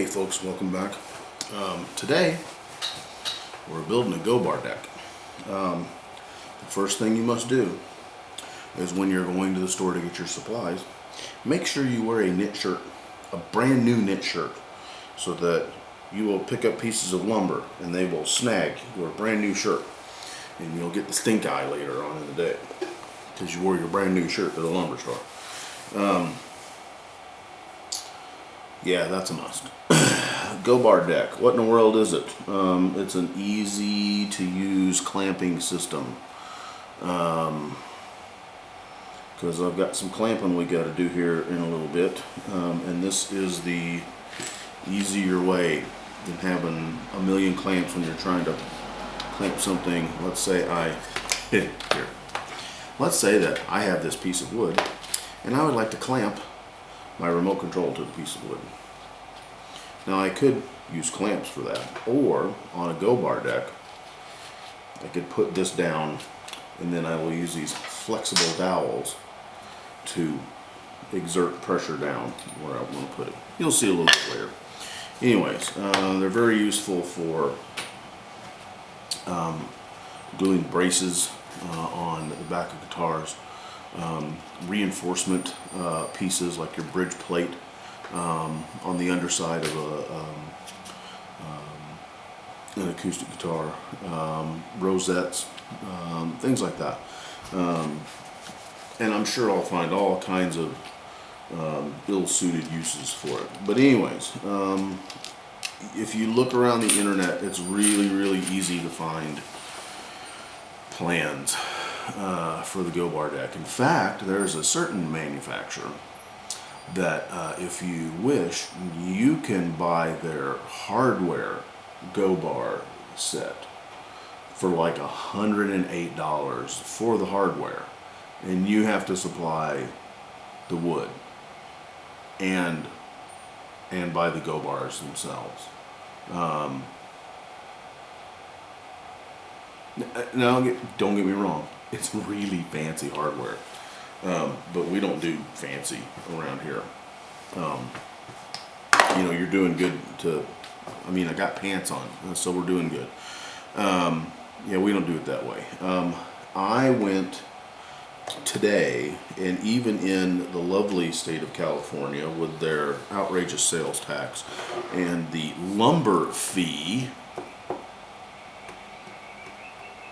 Hey folks, welcome back. Today we're building a go-bar deck. The first thing you must do is when you're going to the store to get your supplies, make sure you wear a knit shirt, a brand new knit shirt, so that you will pick up pieces of lumber and they will snag your brand new shirt, and you'll get the stink eye later on in the day because you wore your brand new shirt to the lumber store. Yeah, that's a must. Go-bar deck. What in the world is it? It's an easy to use clamping system. Because I've got some clamping we got to do here in a little bit. And this is the easier way than having a million clamps when you're trying to clamp something. Let's say Let's say that I have this piece of wood and I would like to clamp my remote control to the piece of wood. Now I could use clamps for that, or on a go-bar deck I could put this down and then I will use these flexible dowels to exert pressure down where I want to put it. You'll see a little bit later. Anyways, they're very useful for doing braces on the back of guitars. Reinforcement pieces like your bridge plate on the underside of an acoustic guitar, rosettes, things like that. And I'm sure I'll find all kinds of ill-suited uses for it. But anyways, if you look around the internet, it's really easy to find plans for the go-bar deck. In fact, there's a certain manufacturer that if you wish, you can buy their hardware go-bar set for like $108 for the hardware, and you have to supply the wood and buy the go-bars themselves. Now, don't get me wrong, it's really fancy hardware, but we don't do fancy around here. You know, you're doing good to, I mean, I got pants on, so we're doing good. Yeah, we don't do it that way. I went today, and even in the lovely state of California with their outrageous sales tax and the lumber fee,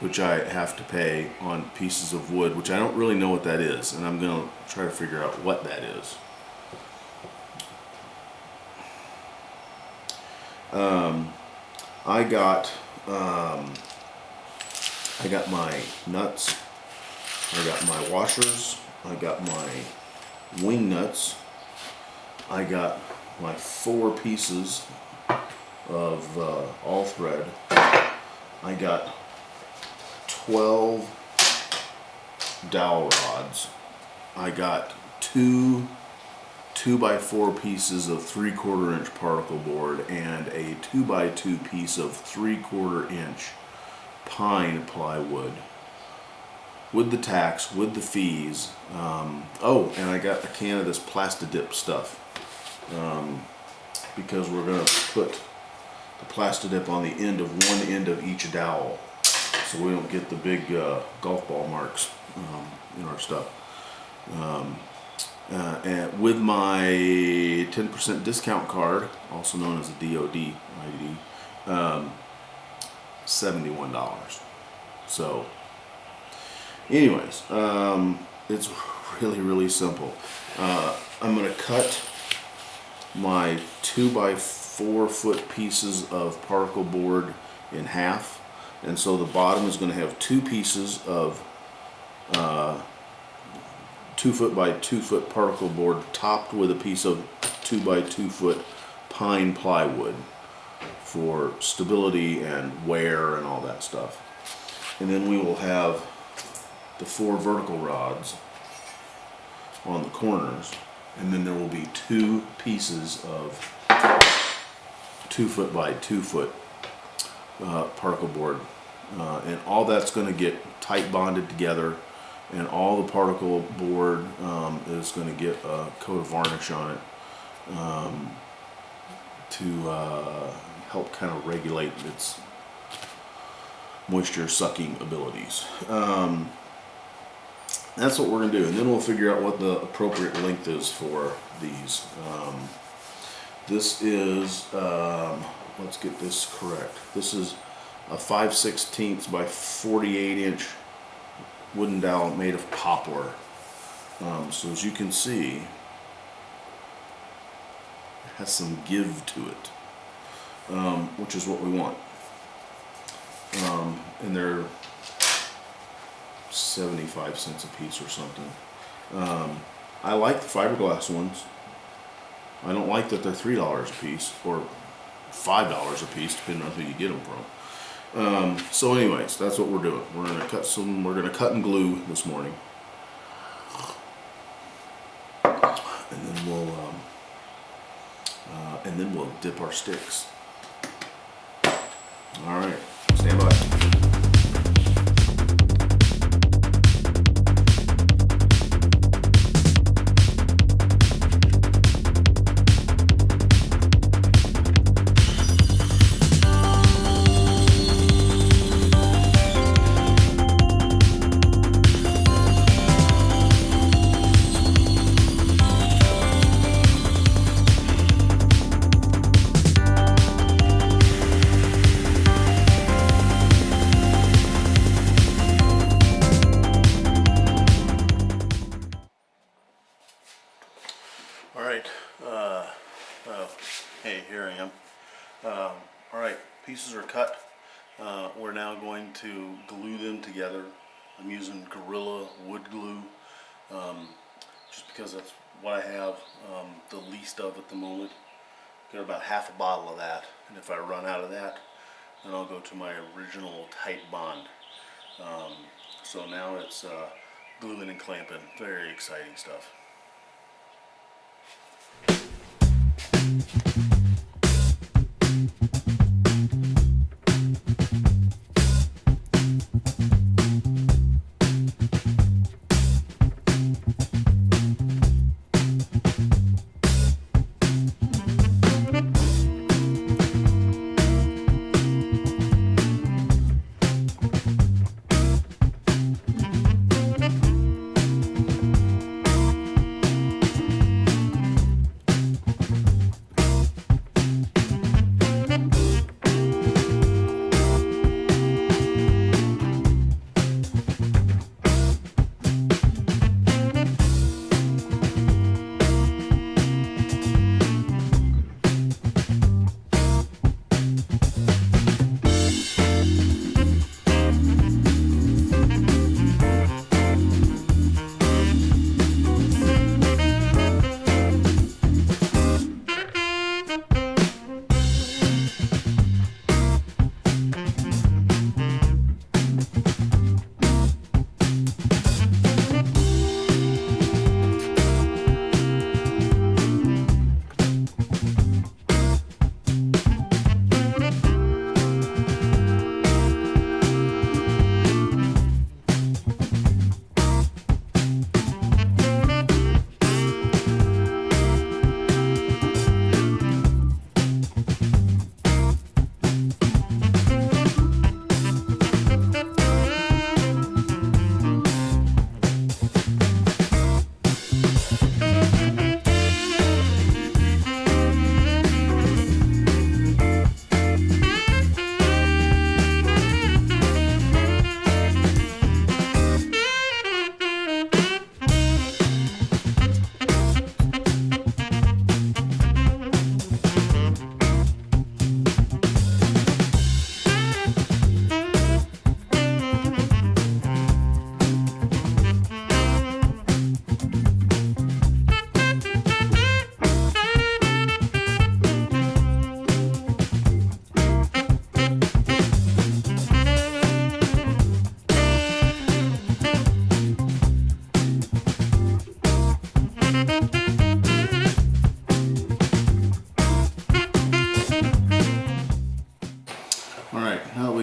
which I have to pay on pieces of wood, which I don't really know what that is, and I'm going to try to figure out what that is. I got my nuts, I got my washers, I got my wing nuts, I got my 4 pieces of all thread, I got 12 dowel rods, I got 2 2x4 pieces of 3/4 inch particle board, and a 2x2 piece of 3/4 inch pine plywood with the tax, with the fees. Oh, and I got a can of this Plastidip stuff, because we're going to put the Plastidip on the end of one end of each dowel, so we don't get the big golf ball marks in our stuff. And with my 10% discount card, also known as a DOD ID, $71. So anyways, it's really simple. I'm going to cut my 2x4 foot pieces of particle board in half, and so the bottom is going to have 2 pieces of 2 foot by 2 foot particle board topped with a piece of 2 by 2 foot pine plywood for stability and wear and all that stuff. And then we will have the 4 vertical rods on the corners, and then there will be 2 pieces of 2 foot by 2 foot particle board, and all that's going to get tight bonded together, and all the particle board is going to get a coat of varnish on it to help kind of regulate its moisture sucking abilities. That's what we're going to do, and then we'll figure out what the appropriate length is for these. This is, let's get this correct. This is a 5/16 by 48-inch wooden dowel made of poplar. So as you can see, it has some give to it, which is what we want. And they're 75 cents a piece or something. I like the fiberglass ones. I don't like that they're $3 a piece or $5 a piece, depending on who you get them from. So anyways, that's what we're doing. We're gonna cut and glue this morning. And then we'll dip our sticks. All right, stand by. Hey, here I am. Alright, pieces are cut. We're now going to glue them together. I'm using Gorilla wood glue, just because that's what I have the least of at the moment. Got about half a bottle of that, and if I run out of that, then I'll go to my original tight bond. So now it's gluing and clamping. Very exciting stuff.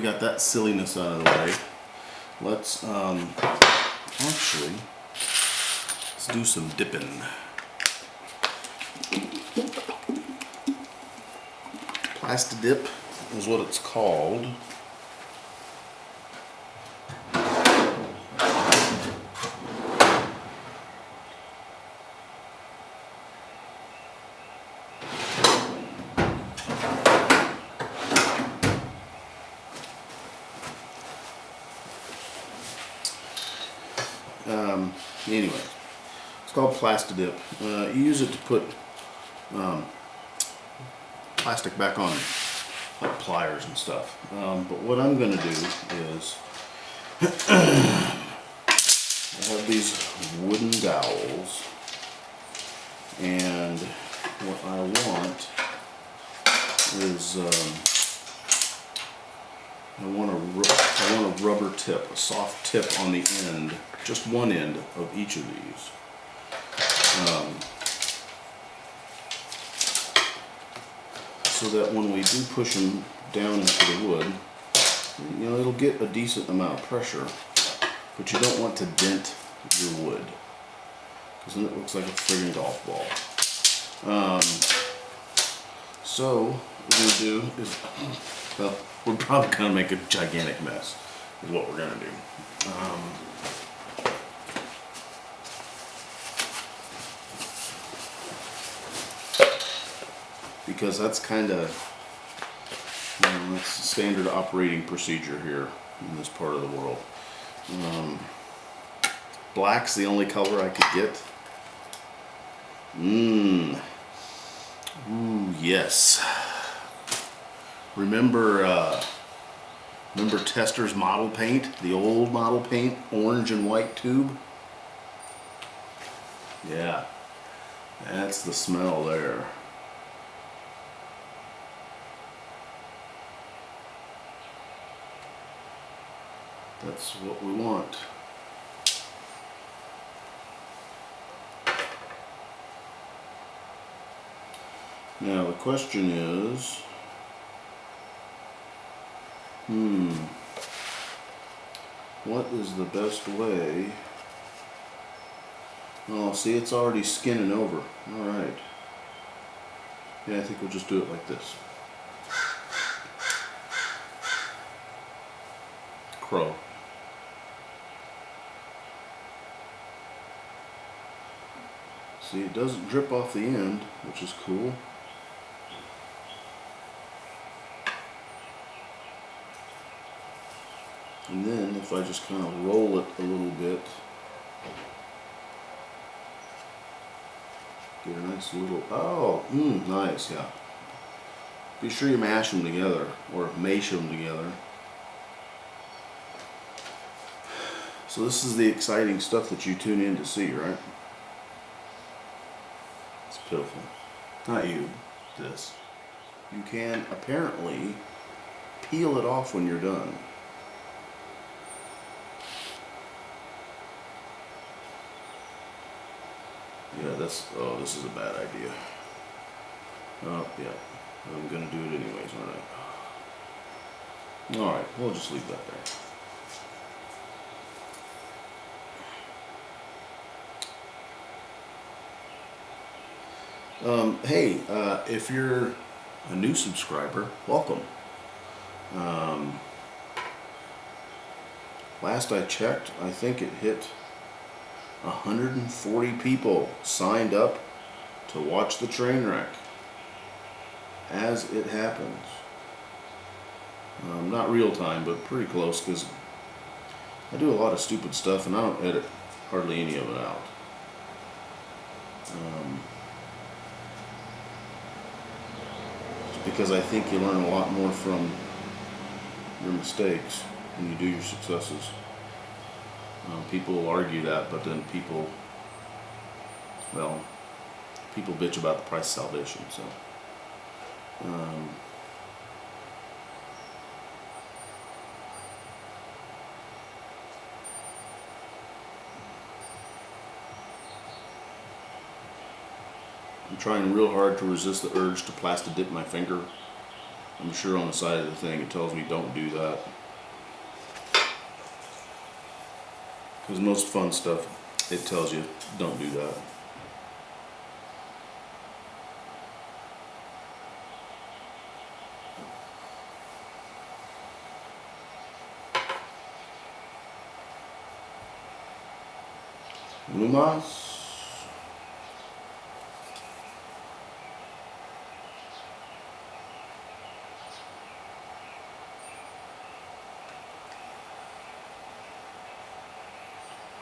got that silliness out of the way, let's actually let's do some dipping. Plastidip is what it's called. Anyway, it's called Plastidip. You use it to put plastic back on, like pliers and stuff. But what I'm going to do is I have these wooden dowels, and what I want is I want a rubber tip, a soft tip on the end, just one end of each of these. So that when we do push them down into the wood, you know, it'll get a decent amount of pressure, but you don't want to dent your wood, because then it looks like a friggin' golf ball. So what we're going to do is, well, we're probably going to make a gigantic mess, is what we're going to do. Because that's kind of, you know, that's the standard operating procedure here in this part of the world. Black's the only color I could get. Ooh, yes. Remember Tester's model paint, the old model paint, orange and white tube? Yeah, that's the smell there. That's what we want. Now the question is, what is the best way? Oh, see, it's already skinning over. Alright. Yeah, I think we'll just do it like this. Crow. See, it doesn't drip off the end, which is cool. And then if I just kind of roll it a little bit, get a nice little, oh, nice, yeah. Be sure you mash them together, or mash them together. So this is the exciting stuff that you tune in to see, right? It's pitiful. Not you, this. You can apparently peel it off when you're done. Yeah, that's, oh, this is a bad idea. Oh, yeah, I'm gonna do it anyways, aren't I? Alright, we'll just leave that there. Hey, if you're a new subscriber, welcome. Last I checked, I think it hit 140 people signed up to watch the train wreck as it happens. Not real time, but pretty close, because I do a lot of stupid stuff and I don't edit hardly any of it out. Just because I think you learn a lot more from your mistakes than you do your successes. People will argue that, but then people bitch about the price of salvation, so. I'm trying real hard to resist the urge to Plastidip my finger. I'm sure on the side of the thing it tells me don't do that. Because most fun stuff, it tells you don't do that. Lumas.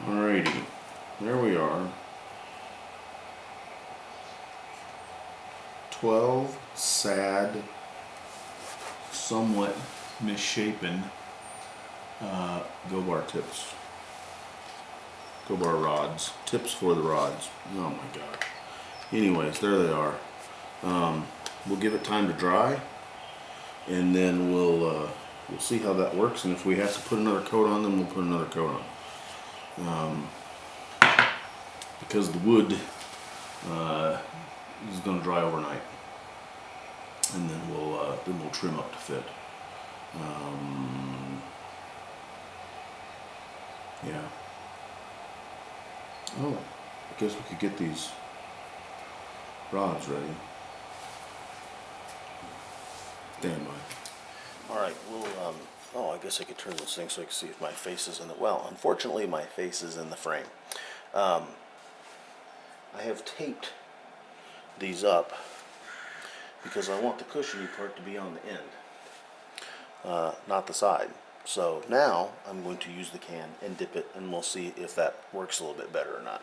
Alrighty, there we are. 12 sad, somewhat misshapen go-bar tips. Go-bar rods. Tips for the rods. Oh my god. Anyways, there they are. We'll give it time to dry, and then we'll see how that works, and if we have to put another coat on them, we'll put another coat on. Because the wood is going to dry overnight, and then we'll trim up to fit. Yeah. Oh, I guess we could get these rods ready. Stand by. Alright, we'll, oh, I guess I could turn this thing so I can see if my face is in the, well, unfortunately my face is in the frame. I have taped these up because I want the cushiony part to be on the end, not the side. So now I'm going to use the can and dip it, and we'll see if that works a little bit better or not.